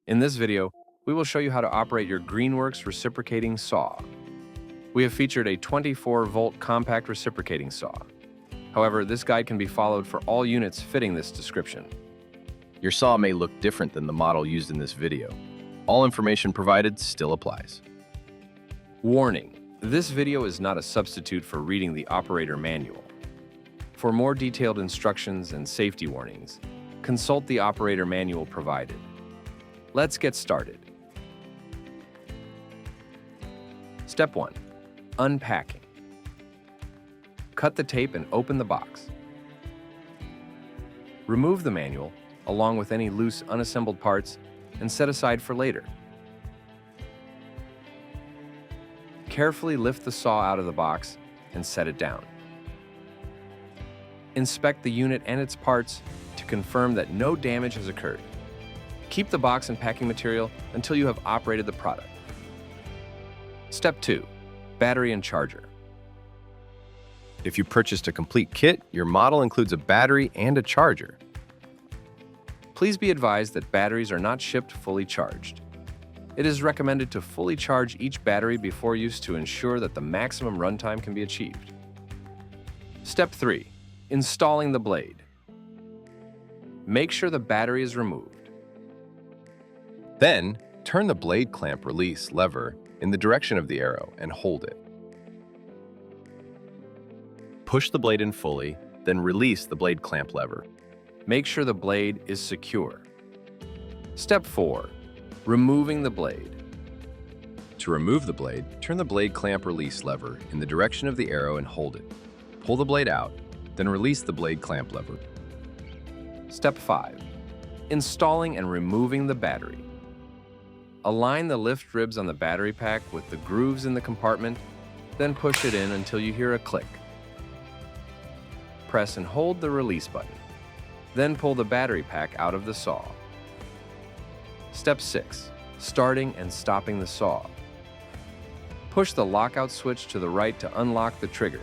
In this video, we will show you how to operate your Greenworks reciprocating saw. We have featured a 24-volt compact reciprocating saw. However, this guide can be followed for all units fitting this description. Your saw may look different than the model used in this video. All information provided still applies. Warning: this video is not a substitute for reading the operator manual. For more detailed instructions and safety warnings, consult the operator manual provided. Let's get started. Step 1. Unpacking. Cut the tape and open the box. Remove the manual, along with any loose, unassembled parts, and set aside for later. Carefully lift the saw out of the box and set it down. Inspect the unit and its parts to confirm that no damage has occurred. Keep the box and packing material until you have operated the product. Step 2. Battery and charger. If you purchased a complete kit, your model includes a battery and a charger. Please be advised that batteries are not shipped fully charged. It is recommended to fully charge each battery before use to ensure that the maximum runtime can be achieved. Step 3. Installing the blade. Make sure the battery is removed. Then, turn the blade clamp release lever in the direction of the arrow and hold it. Push the blade in fully, then release the blade clamp lever. Make sure the blade is secure. Step 4. Removing the blade. To remove the blade, turn the blade clamp release lever in the direction of the arrow and hold it. Pull the blade out, then release the blade clamp lever. Step 5. Installing and removing the battery. Align the lift ribs on the battery pack with the grooves in the compartment, then push it in until you hear a click. Press and hold the release button. Then pull the battery pack out of the saw. Step 6. Starting and stopping the saw. Push the lockout switch to the right to unlock the trigger.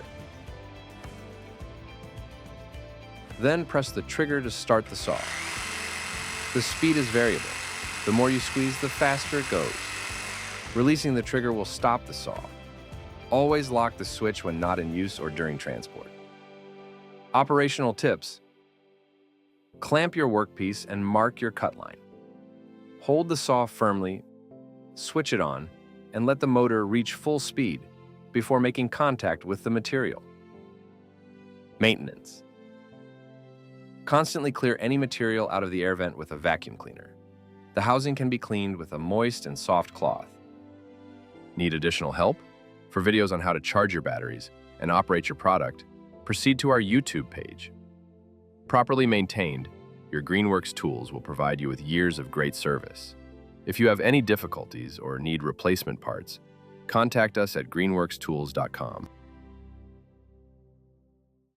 Then press the trigger to start the saw. The speed is variable. The more you squeeze, the faster it goes. Releasing the trigger will stop the saw. Always lock the switch when not in use or during transport. Operational tips: clamp your workpiece and mark your cut line. Hold the saw firmly, switch it on, and let the motor reach full speed before making contact with the material. Maintenance: constantly clear any material out of the air vent with a vacuum cleaner. The housing can be cleaned with a moist and soft cloth. Need additional help? For videos on how to charge your batteries and operate your product, proceed to our YouTube page. Properly maintained, your Greenworks tools will provide you with years of great service. If you have any difficulties or need replacement parts, contact us at greenworkstools.com.